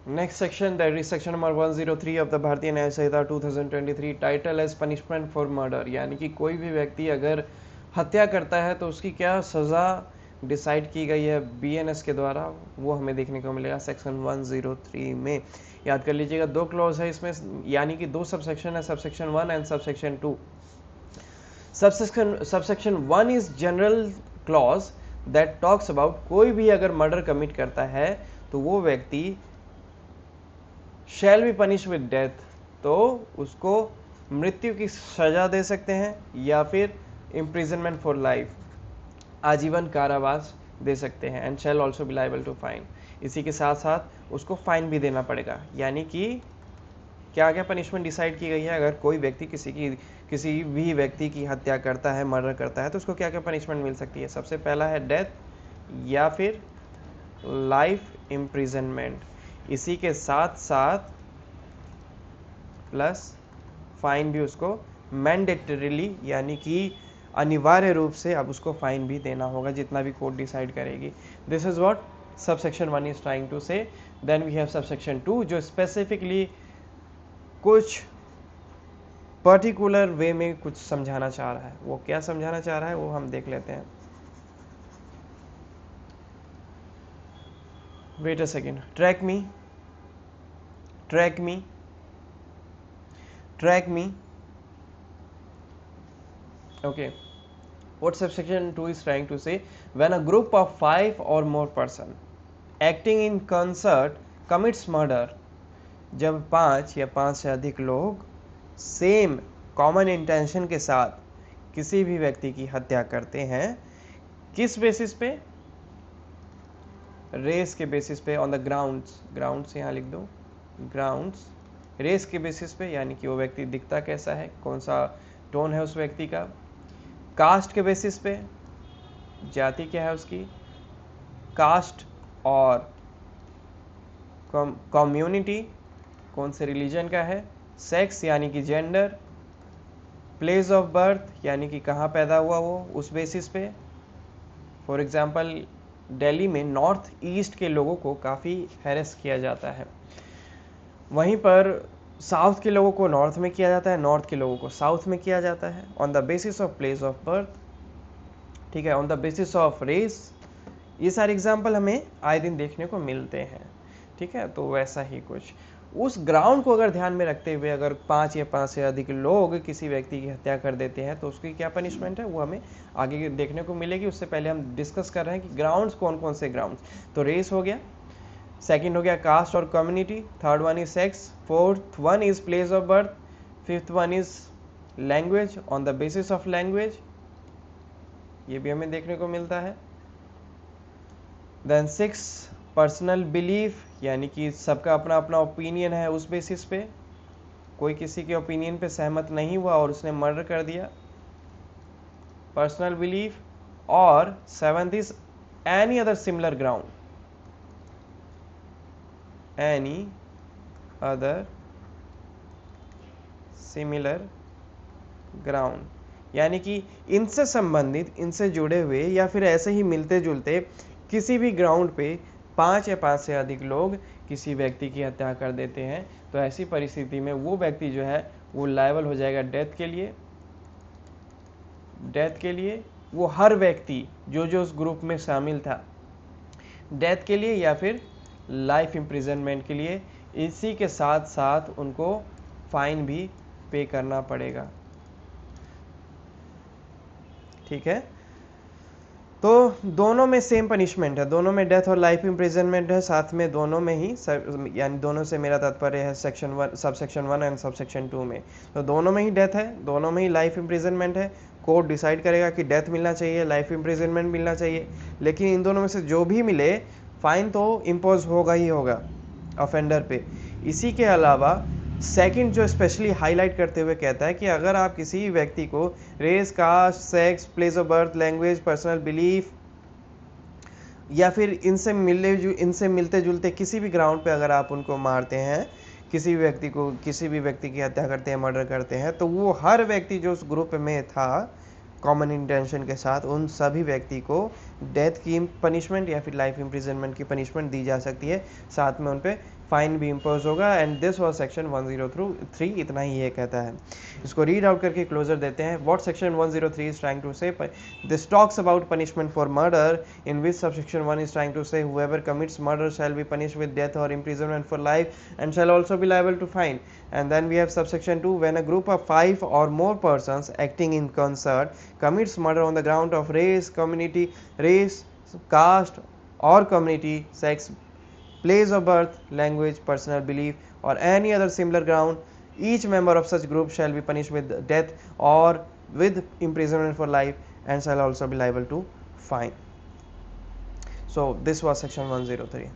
Next section, that is section number 103 of the Bharatiya Nyaya Sanhita 2023, title as punishment for murder, यानी कि कोई भी व्यक्ति अगर हत्या करता है तो उसकी क्या सज़ा डिसाइड की गई है बीएनएस के द्वारा, वो हमें देखने को मिलेगा सेक्शन 103 में। याद कर लीजिएगा, दो क्लॉज है इसमें, यानी कि दो सबसेक्शन है, subsection 1 and subsection 2। Subsection 1 is general clause that talks about कोई भी अगर मर्डर कमिट करता है तो वो व्यक्ति shall be punish with death, तो उसको मृत्यु की सजा दे सकते हैं या फिर इम्प्रिजनमेंट फॉर लाइफ, आजीवन कारावास दे सकते हैं, and shall also be liable to fine. इसी के साथ साथ उसको फाइन भी देना पड़ेगा। यानी कि क्या क्या पनिशमेंट डिसाइड की गई है, अगर कोई व्यक्ति किसी भी व्यक्ति की हत्या करता है, मर्डर करता है, तो उसको क्या क्या पनिशमेंट मिल सकती है। सबसे पहला है डेथ या फिर लाइफ इम्प्रिजनमेंट। इसी के साथ साथ प्लस फाइन भी उसको मैंडेटरीली, यानी कि अनिवार्य रूप से अब उसको फाइन भी देना होगा, जितना भी कोर्ट डिसाइड करेगी। This is what subsection 1 is trying to say. Then we have subsection 2 जो स्पेसिफिकली कुछ पर्टिकुलर वे में कुछ समझाना चाह रहा है। वो क्या समझाना चाह रहा है वो हम देख लेते हैं। Wait a second, track me, track me, track me. Okay, what subsection 2 is trying to say, when a group of 5 or more person acting in concert commits murder, जब 5 या 5 से अधिक लोग सेम कॉमन इंटेंशन के साथ किसी भी व्यक्ति की हत्या करते हैं, किस बेसिस पे, रेस के बेसिस पे, ऑन द ग्राउंड्स, ग्राउंड्स यहाँ लिख दो, ग्राउंड्स, रेस के बेसिस पे, यानी कि वो व्यक्ति दिखता कैसा है, कौन सा टोन है उस व्यक्ति का, कास्ट के बेसिस पे, जाति क्या है उसकी, कास्ट और कम्युनिटी, कौन से रिलीजन का है, सेक्स यानी कि जेंडर, प्लेस ऑफ बर्थ यानी कि कहाँ पैदा हुआ वो, उस बेसिस पे। फॉर एग्जांपल दिल्ली में नॉर्थ ईस्ट के लोगों को काफ़ी हैरेस किया जाता है, वहीं पर साउथ के लोगों को नॉर्थ में किया जाता है, नॉर्थ के लोगों को साउथ में किया जाता है, on the basis of place of birth, ठीक है, on the basis of race. ये सारे एग्जाम्पल हमें आए दिन देखने को मिलते हैं, ठीक है। तो वैसा ही कुछ उस ग्राउंड को अगर ध्यान में रखते हुए अगर 5 या 5 से अधिक लोग किसी व्यक्ति की हत्या कर देते हैं तो उसकी क्या पनिशमेंट है वो हमें आगे देखने को मिलेगी। उससे पहले हम डिस्कस कर रहे हैं कि ग्राउंड्स कौन कौन से ग्राउंड्स। तो रेस हो गया, सेकंड हो गया कास्ट और community, third one is sex, fourth one is place of birth, fifth one is language, on the basis of language, ये भी हमें देखने को मिलता है। देन सिक्स पर्सनल बिलीफ, यानी कि सबका अपना अपना ओपिनियन है, उस बेसिस पे कोई किसी के ओपिनियन पे सहमत नहीं हुआ और उसने मर्डर कर दिया, पर्सनल बिलीफ। और seventh is any other similar ground, any other similar ground, यानी कि इनसे संबंधित, इनसे जुड़े हुए या फिर ऐसे ही मिलते जुलते किसी भी ग्राउंड पे 5 या 5 से अधिक लोग किसी व्यक्ति की हत्या कर देते हैं, तो ऐसी परिस्थिति में वो व्यक्ति जो है वो लायबल हो जाएगा डेथ के लिए। डेथ के लिए वो हर व्यक्ति जो जो उस ग्रुप में शामिल था, डेथ के लिए या फिर लाइफ इम्प्रिजनमेंट के लिए। इसी के साथ साथ उनको फाइन भी पे करना पड़ेगा, ठीक है। तो दोनों में सेम पनिशमेंट है, दोनों में डेथ और लाइफ इम्प्रिजनमेंट है, साथ में दोनों में ही यानी दोनों से मेरा तात्पर्य है सेक्शन 1, सबसेक्शन 1 एंड सबसेक्शन 2 में। तो दोनों में ही डेथ है, दोनों में ही लाइफ इम्प्रिजनमेंट है। कोर्ट डिसाइड करेगा कि डेथ मिलना चाहिए, लाइफ इम्प्रिजनमेंट मिलना चाहिए, लेकिन इन दोनों में से जो भी मिले फाइन तो इम्पोज होगा ही होगा ऑफेंडर पे। इसी के अलावा सेकंड जो स्पेशली हाईलाइट करते हुए कहता है कि अगर आप किसी व्यक्ति को race, caste, sex, place of birth, language, personal belief या फिर इनसे मिलते जुलते किसी भी ग्राउंड पे अगर आप उनको मारते हैं, किसी भी व्यक्ति की हत्या करते हैं, मर्डर करते हैं, तो वो हर व्यक्ति जो उस ग्रुप में था कॉमन इंटेंशन के साथ, उन सभी व्यक्ति को डेथ की पनिशमेंट या फिर लाइफ इम्प्रिजनमेंट की पनिशमेंट दी जा सकती है, साथ में उन पे फाइन भी इम्पोज होगा। एंड दिस वाज सेक्शन 103, इतना ही ये कहता है। इसको रीड आउट करके क्लोजर देते हैं। What section 103 is trying to say, this talks about punishment for murder, in which subsection 1 is trying to say whoever commits murder shall be punished with death or imprisonment for life and shall also be liable to fine. And then we have subsection 2, when a group of 5 or more persons acting in concert commits murder on the ground of race, caste or community, sex, place of birth, language, personal belief, or any other similar ground, each member of such group shall be punished with death or with imprisonment for life and shall also be liable to fine. So this was section 103.